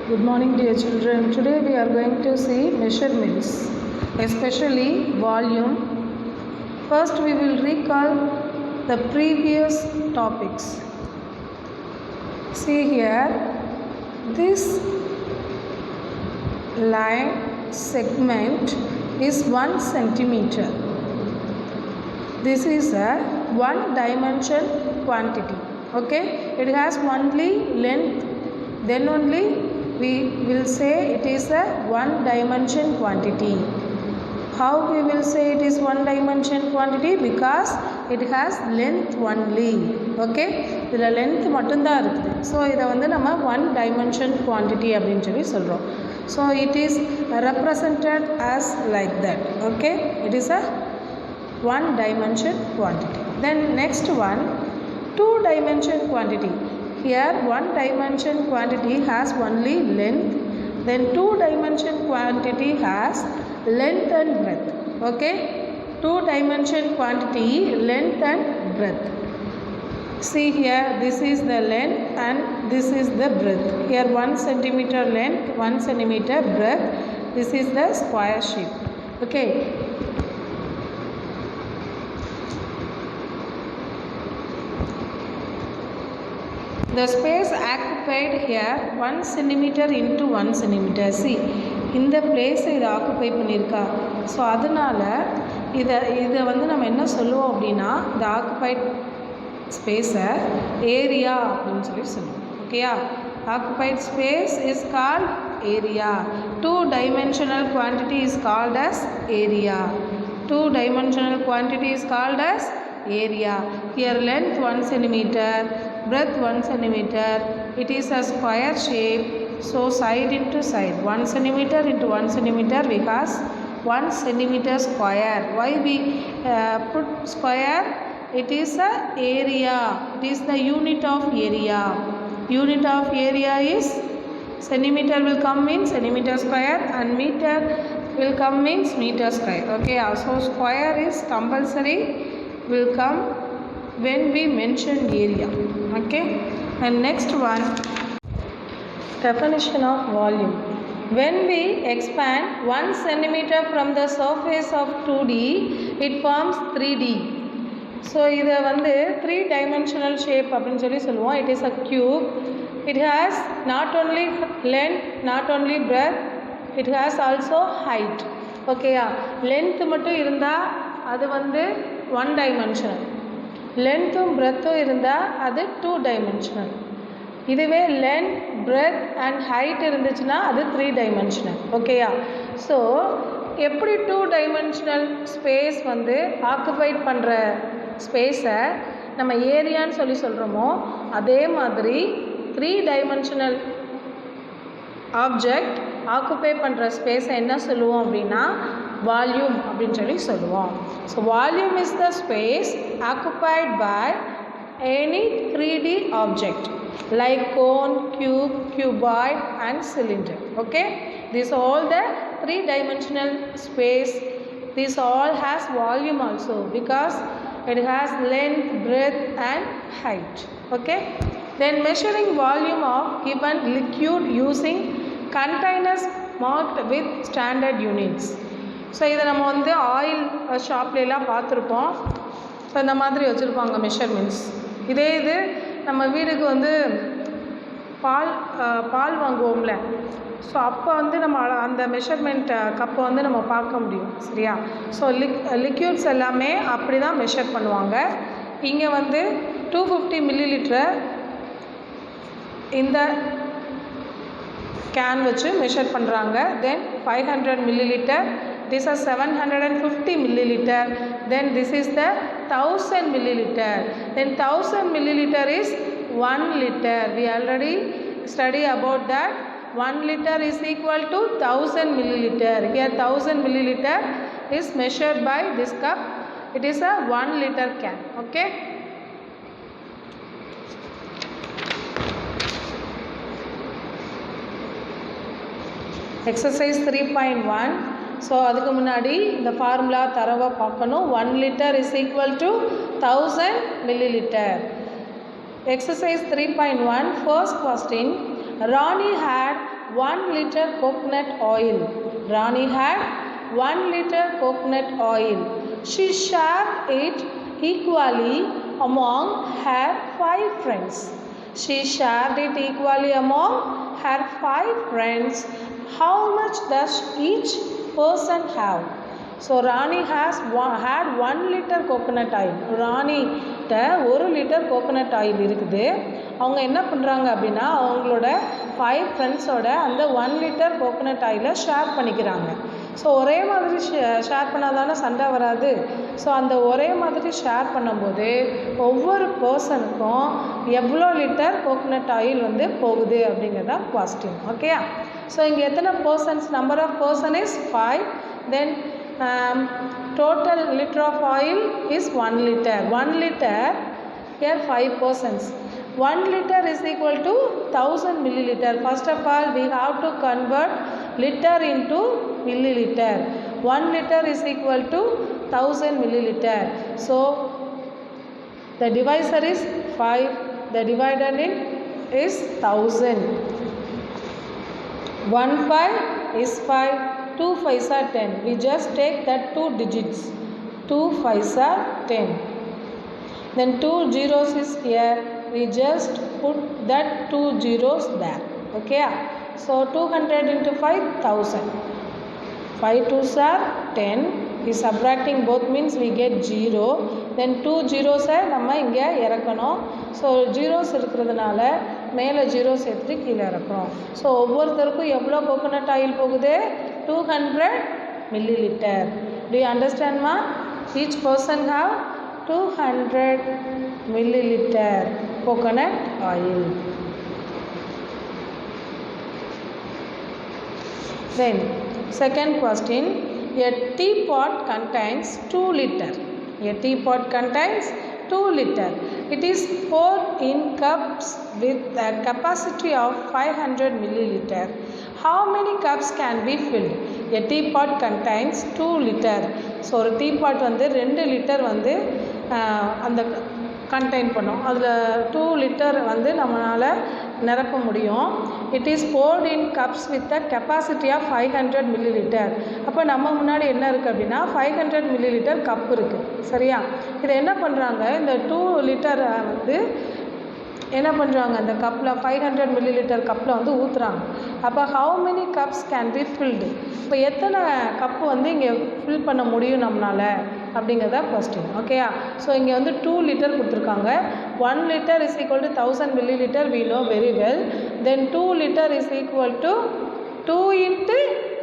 Good morning, dear children. Today we are going to see measurements, especially volume. First, we will recall the previous topics. See here, this line segment is 1 centimeter. This is a one dimension quantity. Okay, it has only length, then only we will say it is a one dimension quantity. How we will say it is one dimension quantity? Because it has length only. Okay, இதில் length மட்டும்தான் இருக்குது. So இதை வந்து நம்ம one dimension quantity அப்படின்னு சொல்லி சொல்கிறோம். So it is represented as like that. Okay, it is a one dimension quantity. Then next one, two dimension quantity. Here one dimension quantity has only length, then two dimension quantity has length and breadth. Okay, two dimension quantity length and breadth. See here, this is the length and this is the breadth. Here 1 centimeter length, 1 centimeter breadth. This is the square shape. Okay, the space occupied here 1 centimeter into 1 centimeter. See, இந்த பிளேஸை இதை occupy பண்ணியிருக்கா. So அதனால் இதை வந்து நம்ம என்ன சொல்லுவோம் அப்படின்னா, இந்த ஆக்குப்பைட் ஸ்பேஸை ஏரியா அப்படின்னு சொல்லி சொல்லுவோம். ஓகேயா, occupied space is called area. Two dimensional quantity is called as area. Two dimensional quantity is called as area. Here length 1 centimeter, breadth 1 centimeter. It is a square shape. So side into side, 1 centimeter into 1 centimeter, because 1 centimeter square. Why we put square? It is a area. It is the unit of area. Unit of area is centimeter will come in centimeter square and meter will come means meter square. Okay, so square is compulsory will come when we mention area. Okay, and next one, definition of volume. When we expand 1 centimeter from the surface of 2D, it forms 3D. So இதை வந்து 3 dimensional shape அப்படின்னு சொல்லி சொல்லுவோம். It is a cube. It has not only length, not only breadth, it has also height. ஓகேயா, length மட்டும் இருந்தால் அது வந்து 1 dimensional, லென்த்தும் பிரெத்தும் இருந்தால் அது 2 dimensional. இதுவே லென்த், பிரெத் அண்ட் ஹைட் இருந்துச்சுன்னா அது 3 dimensional. ஓகேயா, ஸோ எப்படி 2 dimensional ஸ்பேஸ் வந்து ஆக்குபைட் பண்ணுற ஸ்பேஸை நம்ம ஏரியான்னு சொல்லி சொல்கிறோமோ, அதே மாதிரி 3 dimensional ஆப்ஜெக்ட் ஆக்குபை பண்ணுற ஸ்பேஸை என்ன சொல்லுவோம் அப்படின்னா வால்யூம் அப்படின்னு சொல்லி சொல்லுவோம். So volume is the space occupied by any 3D object like cone, cube, cuboid and cylinder. Okay, these all the 3 dimensional space. This all has volume also because it has length, breadth and height. Okay, then measuring volume of given liquid using containers marked with standard units. So இதை நம்ம வந்து oil ஷாப்லாம் பார்த்துருப்போம். So இந்த மாதிரி வச்சுருப்பாங்க measurements. இதே இது நம்ம வீடுக்கு வந்து பால் வாங்குவோம்ல, ஸோ அப்போ வந்து நம்ம அந்த மெஷர்மெண்ட் கப்பை வந்து நம்ம பார்க்க முடியும். சரியா, ஸோ லிக்யூட்ஸ் எல்லாமே அப்படி தான் மெஷர் பண்ணுவாங்க. இங்கே வந்து 250 milliliter இந்த கேன் வச்சு மெஷர் பண்ணுறாங்க. தென் 500 milliliter, this is 750 milliliter, then this is the 1000 milliliter, then 1000 milliliter is 1 liter. We already study about that. 1 liter is equal to 1000 milliliter. Here 1000 milliliter is measured by this cup. It is a 1 liter can. Okay, exercise 3.1. So அதுக்கு முன்னாடி இந்த formula தரவாக பார்க்கணும். 1 liter is equal to 1000 milliliter. Exercise 3.1, first question. Rani had 1 liter coconut oil. Rani had 1 liter coconut oil. She shared it equally among her 5 friends. She shared it equally among her 5 friends. How much does each person have? So Rani had 1 liter coconut oil. Rani கிட்ட 1 litre coconut oil இருக்குது. அவங்க என்ன பண்ணுறாங்க அப்படின்னா அவங்களோட 5 ஃப்ரெண்ட்ஸோட அந்த 1 litre coconut ஆயிலை ஷேர் பண்ணிக்கிறாங்க. ஸோ ஒரே மாதிரி ஷேர் பண்ணால் தானே சண்டை வராது. ஸோ அந்த ஒரே மாதிரி ஷேர் பண்ணும்போது ஒவ்வொரு பர்சனுக்கும் எவ்வளோ லிட்டர் கோகோனட் ஆயில் வந்து போகுது அப்படிங்கிறதா கொஸ்டின். ஓகே, ஸோ இங்கே எத்தனை persons, number of person is 5. Then total liter of oil is 1 liter. 1 liter, here 5 persons. 1 liter is equal to 1000 milliliter. First of all, we have to convert liter into milliliter. 1 liter is equal to 1000 milliliter. So, the divisor is 5. The divider in is 1000. 1 5 is 5. 2 5s are 10. We just take that 2 digits. 2 5s are 10. Then 2 zeros is here. We just put that 2 zeros there. Okay. So 200 into 5,000. 5 2s are 10. We subtracting both means we get 0. Then 2 zeros நம்ம இங்கே இறக்கணும். So zeros இருக்கிறதுனால மேலே zeros எடுத்து கீழே இறக்கணும். So ஒவ்வொருத்தருக்கும் எவ்வளோ கோகோனட் ஆயில் போகுது? 200 milliliter. Do you understand, ma? Each person have 200 milliliter coconut oil. Then second question, a teapot contains 2 liter. A teapot contains 2 liter. It is poured in cups with a capacity of 500 milliliter. How many cups can be filled? A teapot contains 2 liter. So ஒரு teapot வந்து 2 litre வந்து அந்த contain பண்ணும். அதில் 2 litre வந்து நம்மளால் நிரப்ப முடியும். It is poured in cups with a capacity of 500 milliliter. அப்போ நம்ம முன்னாடி என்ன இருக்குது அப்படின்னா 500 milliliter கப் இருக்குது. சரியா? இதை என்ன பண்ணுறாங்க, இந்த 2 லிட்டர் வந்து என்ன பண்ணுறாங்க, அந்த கப்பில் 500 milliliter கப்பில் வந்து ஊற்றுறாங்க. அப்போ how many cups can be filled? இப்போ எத்தனை கப்பு வந்து இங்கே ஃபில் பண்ண முடியும் நம்மளால் அப்படிங்கிறதா கொஸ்டின். ஓகேயா? ஸோ இங்கே வந்து 2 லிட்டர் கொடுத்துருக்காங்க. 1 liter is equal to 1000 milliliter, we know very well. Then 2 liter is equal to 2 into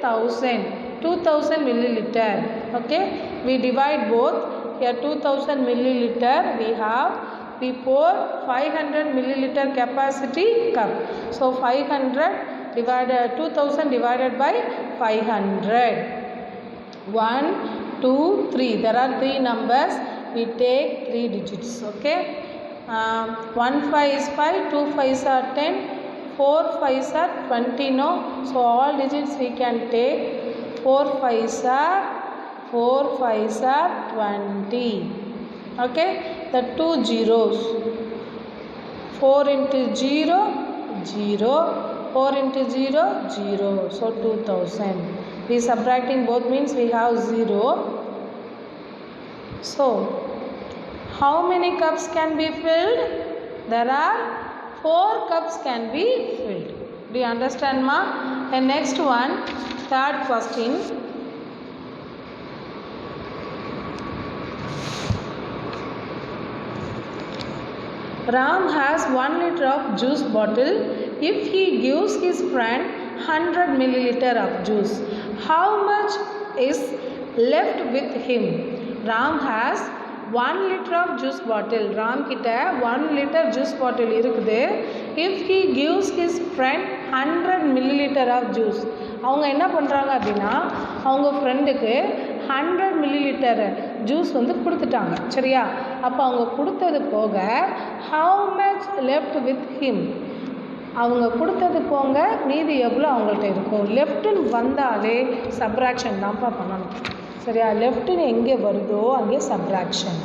1000, 2000 milliliter. Okay, we divide both. Here 2000 milliliter we pour 500 milliliter capacity cup. So 500 divided 2000 divided by 500. 1 2 3. There are 3 numbers. We take 3 digits. Okay. 1 5 is 5. 2 5s are 10. 4 5s are 20. No. So all digits we can take. 4 5s are 20. Okay. The 2 zeros. 4 into 0 0. 4 into 0 0. So 2000. We subtracting both means we have 0. So how many cups can be filled? There are 4 cups can be filled. Do you understand, ma? And next one, third question. Ram has 1 liter of juice bottle. If he gives his friend 100 milliliter of juice, how much is left with him? Ram has 1 liter of juice bottle. Ram கிட்ட 1 liter juice bottle இருக்குது. If he gives his friend 100 milliliter of juice, அவங்க என்ன பண்ணுறாங்க அப்படின்னா அவங்க ஃப்ரெண்டுக்கு 100 milliliter juice வந்து கொடுத்துட்டாங்க. சரியா? அப்போ அவங்க கொடுத்தது போக how much left with him? அவங்க கொடுத்தது போங்க மீதி எவ்வளோ அவங்கள்ட்ட இருக்கும். லெஃப்ட்டுன்னு வந்தாலே சப்ராக்ஷன் தான்ப்பா பண்ணணும். சரியா? லெஃப்ட்டுன்னு எங்கே வருதோ அங்கே subtraction.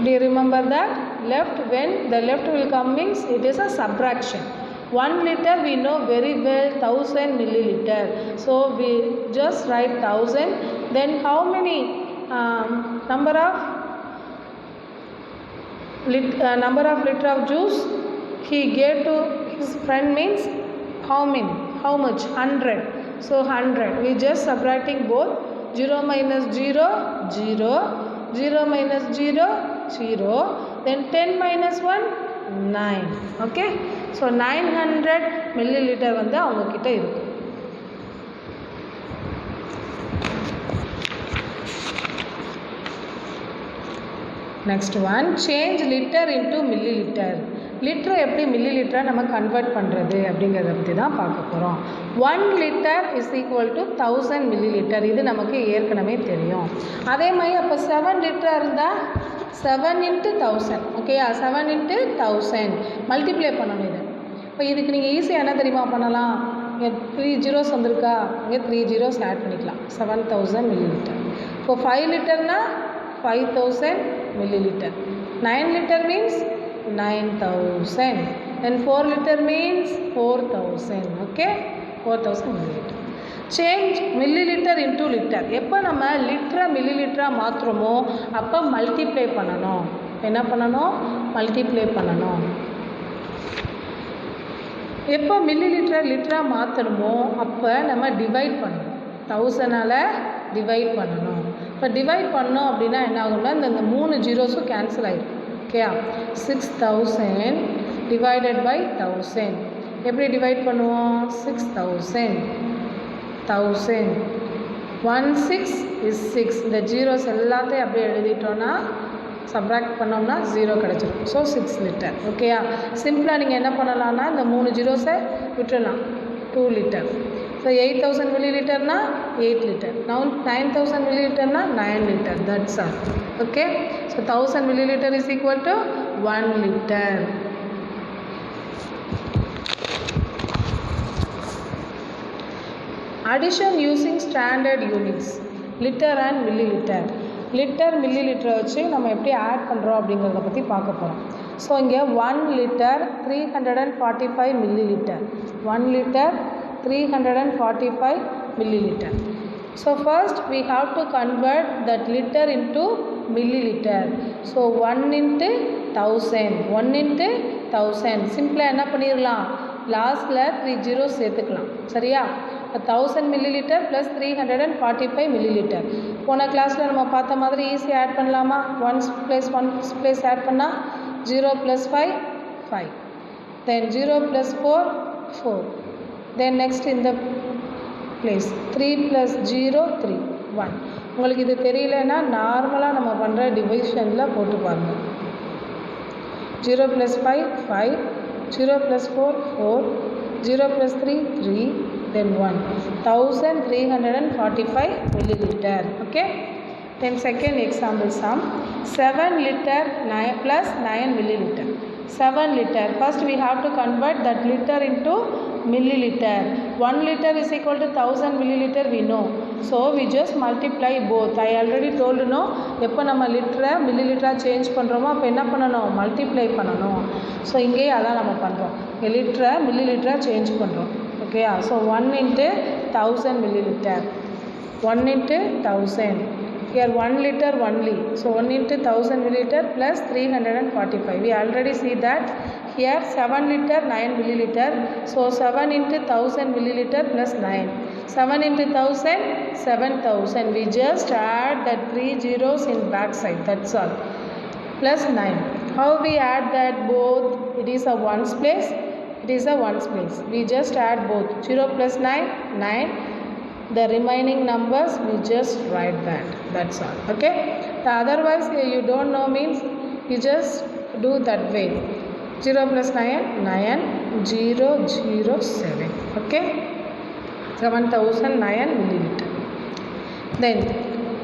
Do you remember that? Left, when the left will come means it is a subtraction. 1 liter we know very well 1000 milliliter. So we just write 1000. Then how many number of liter of juice he gave to his friend means how many? How much? 100. So 100. We just subtracting both. 0 minus 0, 0. 0 minus 0, 0. Then 10 minus 1, 9. Okay. So 900 milliliter வந்து அவங்க கிட்ட இருக்கு. Next one, change liter into milliliter. லிட்டரை எப்படி milli லிட்டராக நம்ம convert பண்ணுறது அப்படிங்கிறத பற்றி தான் பார்க்க போகிறோம். 1 liter is equal to 1000 milliliter. இது நமக்கு ஏற்கனவே தெரியும். அதே மாதிரி அப்போ 7 liter இருந்தால் 7 into 1000. ஓகேயா, 7 into 1000 மல்டிப்ளை பண்ணணும் இது. இப்போ இதுக்கு நீங்கள் ஈஸியாக என்ன தெரியுமா பண்ணலாம், இங்கே 3 zeros வந்திருக்கா, இங்கே 3 zeros ஆட் பண்ணிக்கலாம். 7000 milliliter. இப்போ 5 literனா 5000 milliliter. 9 liter means 9000. Then 4 liter means 4000. Okay, 4000 milliliter. Change milliliter into liter. எப்போ நம்ம லிட்டரை மில்லிலிட்டராக மாற்றுறோமோ அப்போ மல்டிப்ளை பண்ணணும். என்ன பண்ணணும்? மல்டிப்ளை பண்ணணும். எப்போ மில்லிலிட்டரை லிட்டராக மாற்றணுமோ அப்போ நம்ம டிவைட் பண்ணணும். 1000ஆல் டிவைட் பண்ணணும். இப்போ டிவைட் பண்ணோம் அப்படின்னா என்ன ஆகும்னா இந்த 3 ஜீரோஸும் கேன்சல் ஆகிடும். ஓகேயா, 6000 டிவைடட் பை 1000. எப்படி டிவைட் பண்ணுவோம்? 6000 1000 1 6 is 6. இந்த ஜீரோஸ் எல்லாத்தையும் அப்படியே எழுதிட்டோன்னா சப்ராக்ட் பண்ணோம்னா 0 கிடச்சிடும். So 6 liter. ஓகேயா, சிம்பிளாக நீங்கள் என்ன பண்ணலான்னா இந்த 3 ஜீரோஸை விட்டுடலாம். 2 liter. So 8000 milliliterனா 8 liter. Now 9000 milliliterனா 9 liter. That's all. Okay. So 1000 milliliter is equal to 1 liter. Addition using standard units. Liter and milliliter. Litre மில்லி லிட்டரை வச்சு நம்ம எப்படி ஆட் பண்ணுறோம் அப்படிங்கிறத பற்றி பார்க்க போகிறோம். ஸோ இங்கே 1 liter 345 milliliter. 1 liter 345 milliliter. So first we have to convert that liter into milliliter. So 1 into 1000. 1 into 1000. சிம்பிளாக என்ன பண்ணிடலாம், லாஸ்ட்டில் 3 zeros சேர்த்துக்கலாம். சரியா, 1000 milliliter plus 345 milliliter. போன கிளாஸில் நம்ம பார்த்த மாதிரி ஈஸியாக ஆட் பண்ணலாமா? 1 place ஆட் பண்ணால் 0 plus 5 5. Then 0 plus 4 4. Then next in the place 3 plus 0 3 1. உங்களுக்கு இது தெரியலன்னா நார்மலாக நம்ம பண்ணுற டிவிஷனில் போட்டு பாருங்கள். 0 plus 5 5. 0 plus 4 4. 0 plus 3 3. Then 1. 1345 milliliter. Okay. Then second example sum. 7 liter 9 plus 9 milliliter. 7 liter. First we have to convert that liter into milliliter. 1 liter is equal to 1000 milliliter we know. So we just multiply both. I already told you, எப்போ நம்ம லிட்டரை மில்லிலிட்டராக change பண்ணுறோமோ அப்போ என்ன பண்ணணும்? Multiply பண்ணணும். So இங்கேயே அதான் நம்ம பண்ணுறோம். இங்கே லிட்டரை மில்லிலிட்டராக சேஞ்ச் பண்ணுறோம். ஓகேயா, so 1 into 1000 milliliter. 1 into 1000. Here 1 liter only. So 1 into 1000 milliliter plus 345. We already see that here 7 liter 9 milliliter. So 7 into 1000 milliliter plus 9. 7 into 1000 7000. We just add that 3 zeros in back side. That's all. Plus 9. How we add that both? It is a ones place. It is a ones place. We just add both. 0 plus 9 9. The remaining numbers we just write that. That's all. Okay. The otherwise you don't know means you just do that way. 0 plus 9 9 0 0 7. Okay. 7009 milliliter. Then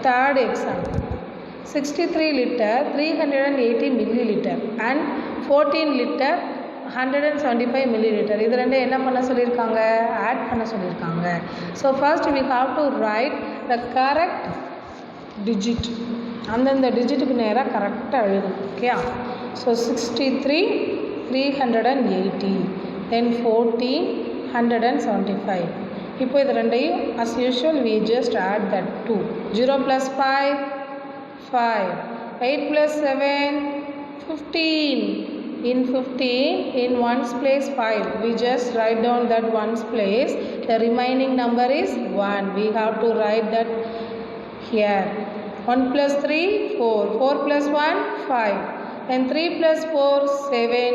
third example. 63 liter 380 milliliter and 14 liter 175 milliliter. இது ரெண்டு என்ன பண்ண சொல்லியிருக்காங்க? Add பண்ண சொல்லியிருக்காங்க. So first we have to write the correct digit. அந்தந்த டிஜிட்டுக்கு நேராக கரெக்டாக எழுதணும். ஓகே. ஸோ 63 380. then 14, 175. இப்போ இது ரெண்டையும் as usual we just add that 2. 0 plus 5, 5. 8 plus 7, 15. In 15, in ones place 5. We just write down that ones place. The remaining number is 1. We have to write that here. 1 plus 3, 4. 4 plus 1, 5. And 3 plus 4, 7.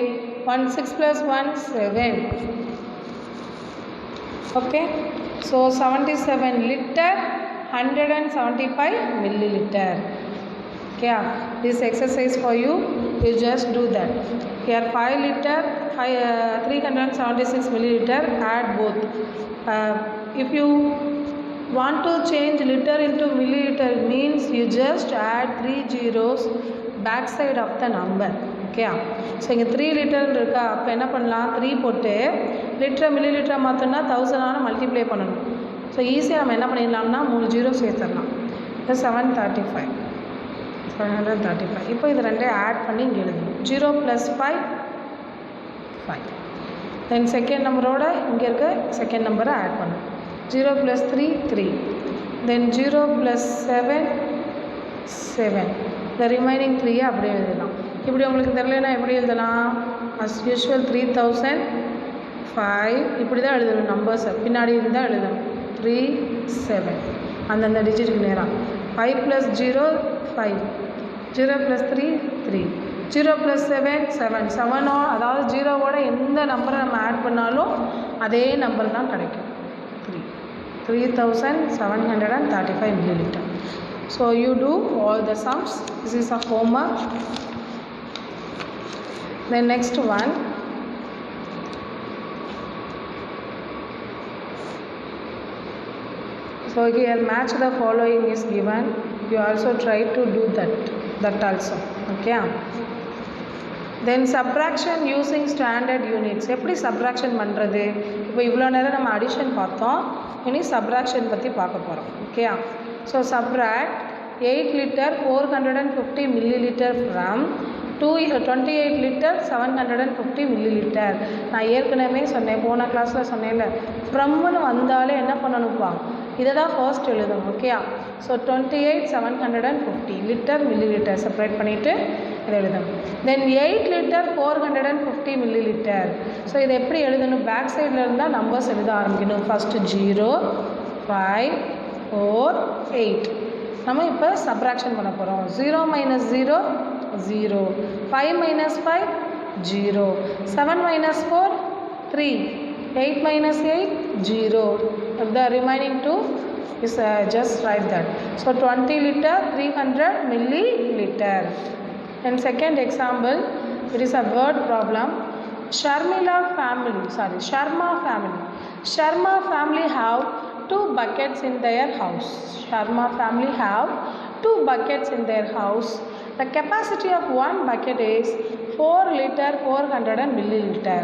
1, 6 plus 1, 7. Okay. So 77 liter, 175 milliliter. Okay. This exercise for you. You just do that. Here 5 liter, 376 milliliter. Add both. If you want to change liter into milliliter, means you just add 3 zeros back side of the number. Okay. So இங்கே 3 litre இருக்கா, அப்போ என்ன பண்ணலாம், 3 போட்டு லிட்டரை மில்லிலிட்டரை மாற்றினா 1000 multiply பண்ணணும். So ஈஸியாக நம்ம என்ன பண்ணிடலாம்னா 3 ஜீரோ சேர்த்துடலாம். 735. இப்போ இது ரெண்டே ஆட் பண்ணி இங்கே எழுதணும். 0 + 5, 5. தென் செகண்ட் நம்பரோட இங்கே இருக்க செகண்ட் நம்பரை ஆட் பண்ணணும். 0 + 3, 3. தென் 0 + 7, 7. இந்த ரிமைனிங் 3 அப்படியே எழுதலாம். இப்படி உங்களுக்கு தெரியலனா எப்படி எழுதலாம், as usual 3005 இப்படி தான் எழுதணும். நம்பர்ஸை பின்னாடி இருந்தால் எழுதணும். 3, 7 அந்தந்த டிஜிட்டுக்கு நேராக. 5 + 0, 5. 0 + 3, 3. 0 + 7, 7. 7 அதாவது ஜீரோவோட எந்த நம்பரை நம்ம ஆட் பண்ணாலும் அதே நம்பர் தான் கிடைக்கும். 3. 3735 milliliter. So you do all the sums. This is a homework. The next one, so here match the following is given. You also try to do that also. Okay. Then subtraction using standard units. எப்படி subtraction பண்ணுறது, இப்போ இவ்வளோ நேரம் நம்ம addition பார்த்தோம், இனி subtraction பற்றி பார்க்க போகிறோம். Okay. So subtract 8 liter 450 milliliter from 28 liter 750 milliliter. நான் ஏற்கனவே சொன்னேன், போன கிளாஸில் சொன்னேன்ல, ஃப்ரம்னு வந்தாலே என்ன பண்ணணும்ப்பா, இதை தான் ஃபர்ஸ்ட் எழுதணும். Okay. So 28 750 litre millilitre separate பண்ணிவிட்டு இதை எழுதணும். தென் 8 liter 450 milliliter. ஸோ இதை எப்படி எழுதணும், பேக் சைடில் இருந்தால் நம்பர்ஸ் எழுத ஆரம்பிக்கணும். ஃபஸ்ட்டு 0, 5, 4, 8. நம்ம இப்போ சப்ராக்ஷன் பண்ண போகிறோம். 0 - 0, 0. 5 - 5, 0. 7 - 4, 3. 8 - 8, 0. The remaining 2 is just write that. So 20 liter 300 milliliter. And second example, it is a word problem. Sharma family have 2 buckets in their house. Sharma family have 2 buckets in their house. The capacity of one bucket is 4 liter 400 milliliter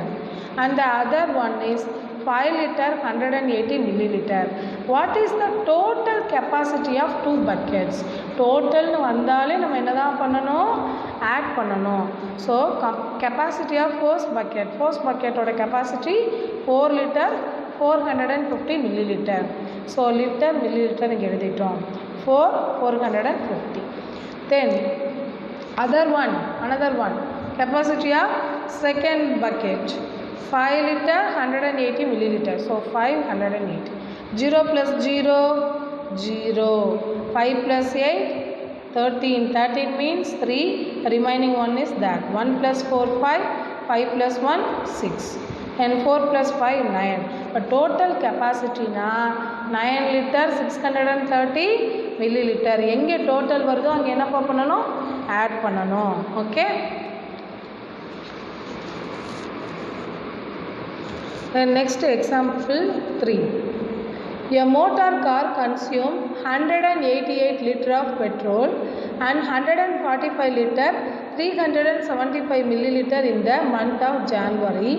and the other one is 5 liter 180 milliliter. What is the total capacity of 2 buckets? Total வந்தாலே நம்ம என்னதான் பண்ணணும், add பண்ணணும். So capacity of first bucket ஓட capacity 4 liter 450 milliliter. So litre milliliter இங்கே எழுதிட்டோம். 4 450. Then another one capacity of second bucket 5 liter 180 milliliter. So 580. 0 + 0, 0. 5 + 8, 13. 13 means 3. Remaining one is that. 1 + 4, 5. 5 + 1, 6. And 4 + 5, 9. But total capacity na 9 liter 630 milliliter. எங்கே total வருதோ அங்கே என்ன பண்ணணும், add பண்ணணும். Okay. The next example 3. A motor car consumes 188 liter of petrol and 145 liter 375 milliliter in the month of January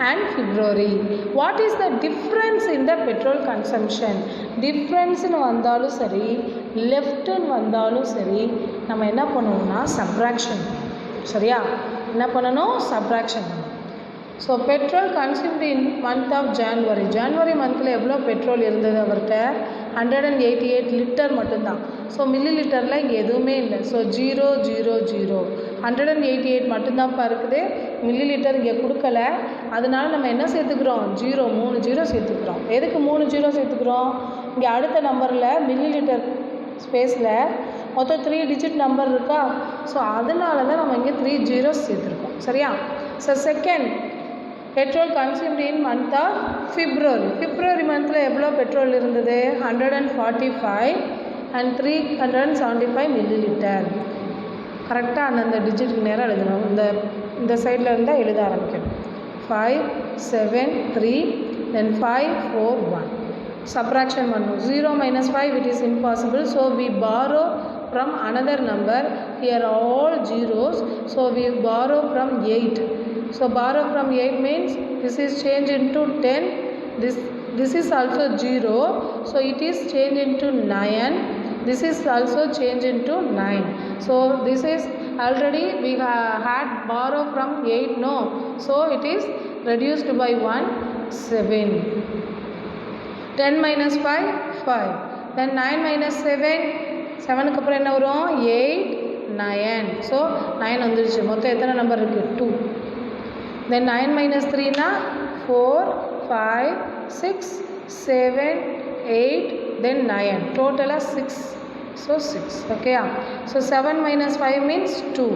and February. What is the difference in the petrol consumption? Difference னு வந்தாலும் சரி, left னு வந்தாலும் சரி, நம்ம என்ன பண்ணுவோம்னா subtraction. சரியா? என்ன பண்ணணும், subtraction. So petrol consumed in month of January. January மந்தில் எவ்வளோ பெட்ரோல் இருந்தது அவர்கிட்ட? 188 லிட்டர் மட்டும்தான். ஸோ மில்லி லிட்டரில் இங்கே எதுவுமே இல்லை. ஸோ 0 0 0 188 மட்டும்தான்ப்பா இருக்குது. மில்லி லிட்டர் இங்கே கொடுக்கல. அதனால நம்ம என்ன சேர்த்துக்கிறோம்? 3 ஜீரோ சேர்த்துக்கிறோம். எதுக்கு 3 ஜீரோ சேர்த்துக்கிறோம்? இங்கே அடுத்த நம்பரில் மில்லி லிட்டர் ஸ்பேஸில் மொத்தம் 3 டிஜிட் நம்பர் இருக்கா? ஸோ அதனால தான் நம்ம இங்கே 3 ஜீரோஸ் சேர்த்துருக்கோம். சரியா? So second, petrol consumed in month of February. February மந்தில் எவ்வளோ பெட்ரோல் இருந்தது? 145 அண்ட் 375 மில்லி லிட்டர். கரெக்டாக அந்தந்த டிஜிட்டுக்கு நேரம் எழுதணும். இந்த சைடில் இருந்தால் எழுத ஆரம்பிக்கணும். 5 7 3 then 5 4 1. Subtraction பண்ணணும். 0 minus 5 it is impossible. So we borrow from another number. Here all zeros. So we borrow from 8. So borrow from 8 means this is changed into 10. This is also 0. So it is changed into 9. This is also changed into 9. So this is already we had borrow from 8, no. So it is reduced by 1, 7. 10 minus 5, 5. Then 9 minus 7, 7க்கு அப்புறம் என்ன வரும்? 8, 9. So 9 வந்துருச்சு. மொத்தம் எத்தனை number இருக்குது? 2. Then 9 minus 3 na 4, 5, 6, 7, 8, then 9. Total 6. So 6. Okay. So 7 minus 5 means 2.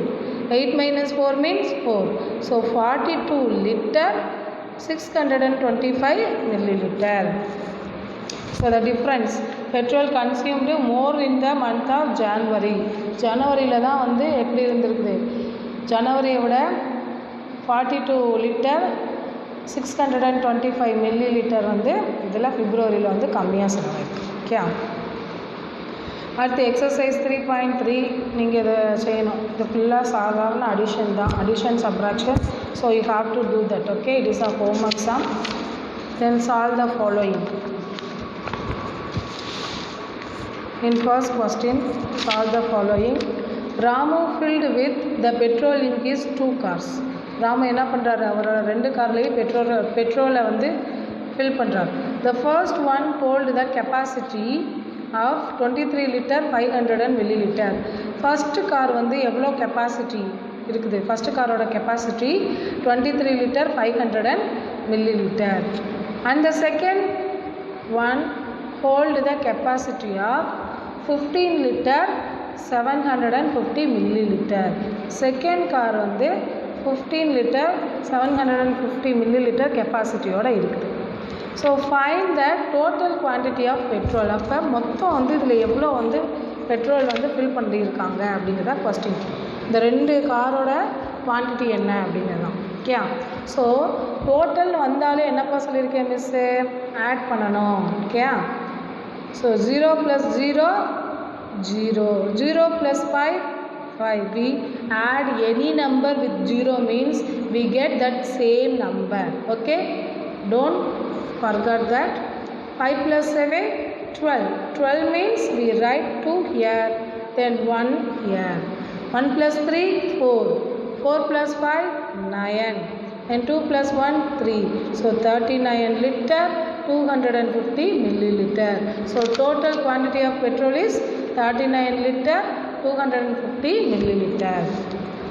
8 minus 4 means 4. So 42 liter, 625 milliliter. So the difference, petrol consumed more in the month of January. ஜனவரியில் தான் வந்து எப்படி இருந்திருக்குது? ஜனவரியை விட 42 லிட்டர் 625 மில்லி லிட்டர் வந்து இதில் பிப்ரவரியில் வந்து கம்மியாக செலவாயிருக்கு. ஓகே. அடுத்து எக்ஸசைஸ் 3.3 நீங்கள் இதை செய்யணும். இது ஃபுல்லாக சாதாரண அடிஷன் தான், addition subtraction. So you have to do that. Okay, it is a homework sum. Then solve the following. In first question, solve the following. Ramu filled with the petrol in his 2 cars. Ramu என்ன பண்ணுறாரு? அவரோட 2 கார்லேயும் பெட்ரோலை வந்து fill பண்ணுறாரு. The first one hold the capacity of 23 liter 500 milliliter. First car வந்து எவ்வளோ capacity இருக்குது? First காரோட capacity 23 liter 500 milliliter. And the second one hold the capacity of 15 liter 750 milliliter. Second car வந்து 15 liter 750 milliliter கெப்பாசிட்டியோடு இருக்குது. So find the total quantity of petrol. அப்போ மொத்தம் வந்து இதில் எவ்வளோ வந்து பெட்ரோல் வந்து ஃபில் பண்ணியிருக்காங்க அப்படிங்கிறதா கொஸ்டின். இந்த 2 காரோட குவான்டிட்டி என்ன அப்படிங்கிறது தான். ஓகே. ஸோ டோட்டல் வந்தாலே என்னப்பா சொல்லியிருக்கேன் மிஸ்ஸு? ஆட் பண்ணணும். Okay. So 0 plus 0, 0. 0 plus 5, 5. We add any number with 0 means we get that same number. Okay. Don't forget that. 5 plus 7, 12. 12 means we write 2 here, then 1 here. 1 plus 3, 4. 4 plus 5, 9. And 2 plus 1, 3. So 39 liter 250 milliliter. So total quantity of petrol is 39 liter 250 milliliter.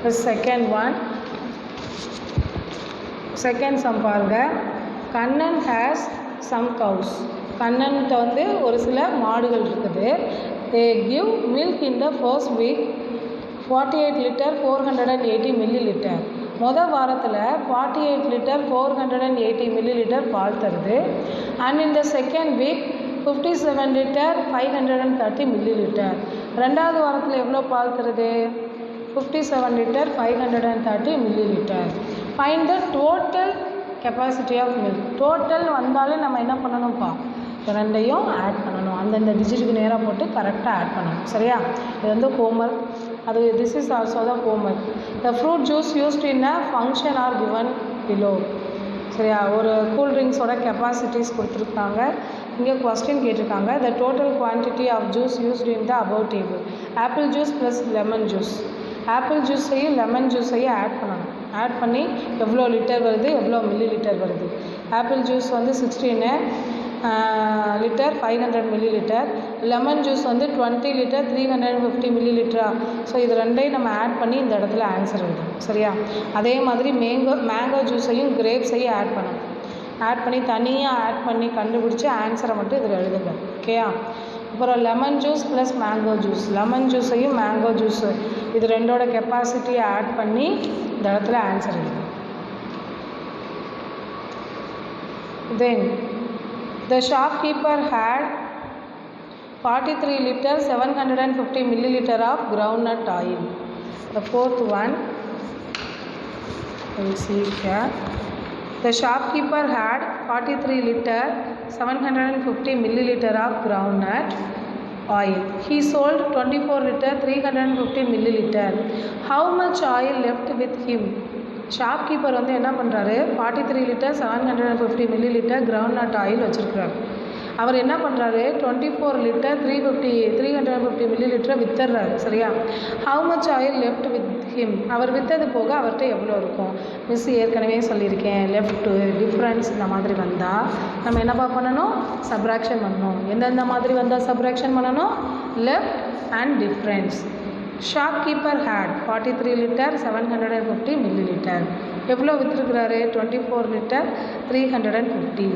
The second one, second sum பாருங்க. Kannan has some cows. கண்ணன்கிட்ட வந்து ஒரு சில மாடுகள் இருக்குது. They give milk in the first week 48 liter 480 milliliter. மொதல் வாரத்தில் 48 litre 480 milliliter பால் தருது. And இந்த செகண்ட் வீக் 57 லிட்டர் 530 milliliter. ரெண்டாவது வாரத்தில் எவ்வளோ பால் தருது? 57 litre 530 milliliter. Find the total capacity of milk. Total வந்தாலே நம்ம என்ன பண்ணணும்ப்பா? ரெண்டையும் ஆட் பண்ணணும். அந்தந்த டிஜிட்டுக்கு நேராக போட்டு கரெக்டாக ஆட் பண்ணணும். சரியா? இது வந்து ஹோம்ஒர்க். அது this is also the homework. The fruit juice used in a function are given below. சரியா? ஒரு கூல்ட்ரிங்க்ஸோட கெப்பாசிட்டிஸ் கொடுத்துருக்காங்க. இங்கே கொஸ்டின் கேட்டிருக்காங்க. The total quantity of juice used in the above table. Apple juice plus lemon juice. Apple ஜூஸையும் lemon ஜூஸையும் add பண்ணணும். Add பண்ணி எவ்வளோ லிட்டர் வருது, எவ்வளோ மில்லி லிட்டர் வருது. ஆப்பிள் ஜூஸ் வந்து 16 litre 500 millilitre. Lemon juice வந்து 20 லிட்டர் 350 மில்லி லிட்டரா. ஸோ இது ரெண்டையும் நம்ம ஆட் பண்ணி இந்த இடத்துல ஆன்சர் எழுதணும். சரியா? அதே மாதிரி மேங்கோ ஜூஸையும் கிரேப்ஸையும் ஆட் பண்ணணும். ஆட் பண்ணி தனியாக ஆட் பண்ணி கண்டுபிடிச்சி ஆன்சரை மட்டும் இதில் எழுதுங்க. ஓகேயா? அப்புறம் lemon juice plus mango juice, lemon ஜூஸையும் மேங்கோ ஜூஸு இது ரெண்டோட கெப்பாசிட்டியை ஆட் பண்ணி இந்த இடத்துல ஆன்சர் எழுதுங்க. Then the shopkeeper had 43 liters 750 milliliter of groundnut oil. The fourth one, we will see here. The shopkeeper had 43 liter 750 milliliter of groundnut oil. He sold 24 liter 350 milliliter. How much oil left with him? Shopkeeper வந்து என்ன பண்ணுறாரு, 43 litre 750 millilitre groundnut oil வச்சுருக்கிறார். அவர் என்ன பண்ணுறாரு, 24 litre 350 milli லிட்டரை வித்துடுறாரு. சரியா? How much oil left with him, அவர் விற்றது போக அவர்கிட்ட எவ்வளோ இருக்கும். மிஸ் ஏற்கனவே சொல்லியிருக்கேன், லெஃப்ட்டு டிஃப்ரென்ஸ் இந்த மாதிரி வந்தால் நம்ம என்னப்பா பண்ணணும், சப்ராக்ஷன் பண்ணணும். எந்தெந்த மாதிரி வந்தால் சப்ராக்ஷன் பண்ணணும், left and difference. Shopkeeper had 43 litre 750 millilitre. எவ்வளோ விற்றுருக்கிறாரு, 24 லிட்டர் 350.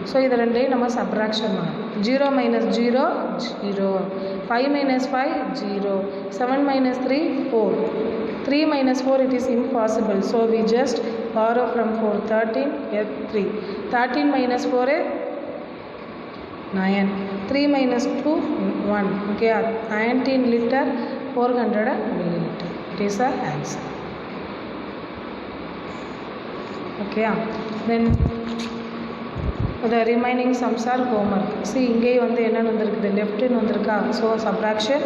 ஸோ இது ரெண்டையும் நம்ம சப்ராக்ஷன் பண்ணணும். 0 - 0 0, 5 - 5 0, 7 - 3 4, 3 - 4 it is impossible. So we just borrow from 4, 13 get 3, 13 - 4 9, 3 - 2 1. Okay, 19 liter 400 milliliter. It is the answer. Okay, then the remaining sums are homework. See, இங்கே வந்து என்ன வந்திருக்குது, லெஃப்ட்னு வந்திருக்கா. So subtraction,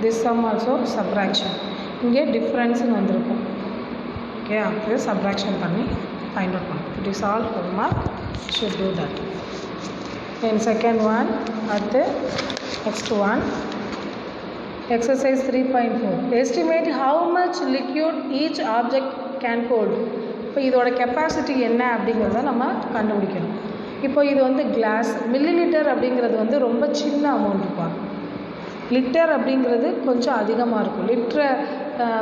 this sum also subtraction. இங்கே டிஃப்ரென்ஸ்னு வந்திருக்கும். ஓகே, இது சப்ராக்ஷன் பண்ணி ஃபைண்ட் அவுட் பண்ணும். It is all homework. Should do that. Then second one, at the next one, exercise 3.4. Estimate how much liquid each object can hold. இப்போ இதோட capacity என்ன அப்படிங்கிறத நம்ம கண்டுபிடிக்கணும். இப்போ இது வந்து கிளாஸ். மில்லி லிட்டர் அப்படிங்கிறது வந்து ரொம்ப சின்ன அமௌண்ட்டுப்பா. லிட்டர் அப்படிங்கிறது கொஞ்சம் அதிகமாக இருக்கும்.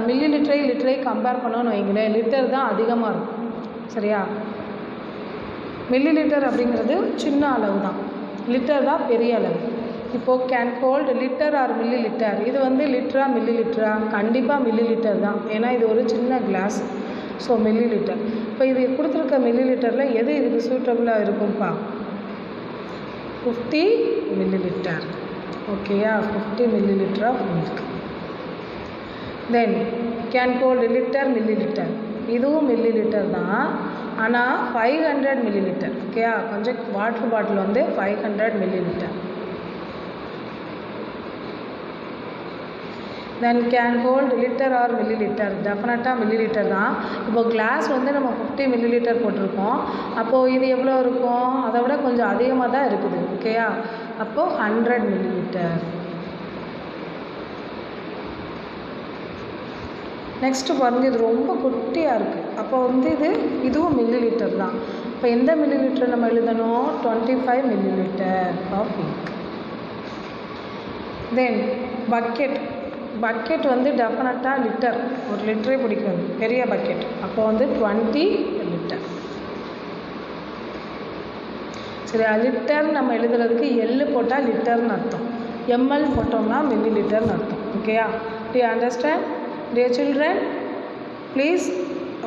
மில்லி லிட்டரை கம்பேர் பண்ணோன்னு வைங்களேன், லிட்டர் தான் அதிகமாக இருக்கும். சரியா? மில்லி லிட்டர் அப்படிங்கிறது சின்ன அளவு தான், லிட்டர் தான் பெரிய அளவு. இப்போது can hold litre or millilitre, இது வந்து லிட்டரா மில்லி லிட்டரா, கண்டிப்பாக மில்லி லிட்டர் தான். ஏன்னா இது ஒரு சின்ன கிளாஸ். So milli litre. இப்போ இது கொடுத்துருக்க மில்லி லிட்டரில் எது இதுக்கு சூட்டபுளாக இருக்கும்ப்பா, 50 மில்லி லிட்டர். ஓகேயா? 50 millilitre of milk. Then can hold litre millilitre, இதுவும் மில்லி லிட்டர் தான், ஆனால் 500 மில்லி லிட்டர். ஓகேயா? கொஞ்சம் வாட்டர் பாட்டில் வந்து 500 millilitre. Then can hold litre or millilitre, டெஃபினட்டாக மில்லி லிட்டர் தான். இப்போ கிளாஸ் வந்து நம்ம 50 மில்லி லிட்டர் போட்டிருக்கோம். அப்போது இது எவ்வளோ இருக்கும், அதை விட கொஞ்சம் அதிகமாக தான் இருக்குது. ஓகேயா? அப்போது 100 மில்லி லிட்டர். நெக்ஸ்ட்டு பாருங்கள், இது ரொம்ப குட்டியாக இருக்குது. அப்போ வந்து இதுவும் மில்லி லிட்டர் தான். இப்போ எந்த மில்லி லிட்டர் நம்ம எழுதணும், 25 millilitre of milk. Then bucket வந்து டெஃபினட்டாக லிட்டர், ஒரு லிட்டரே பிடிக்கும், பெரிய பக்கெட். அப்போ வந்து 20 லிட்டர். சரி, லிட்டர் நம்ம எழுதுறதுக்கு எல் போட்டால் லிட்டர்னு அர்த்தம், எம்எல் போட்டோம்னா மில்லி லிட்டர்னு அர்த்தம். ஓகேயா? To you understand? Dear children, please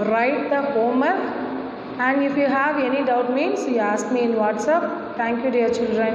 write the homework, and if you have any doubt means you ask me in WhatsApp. Thank you, dear children.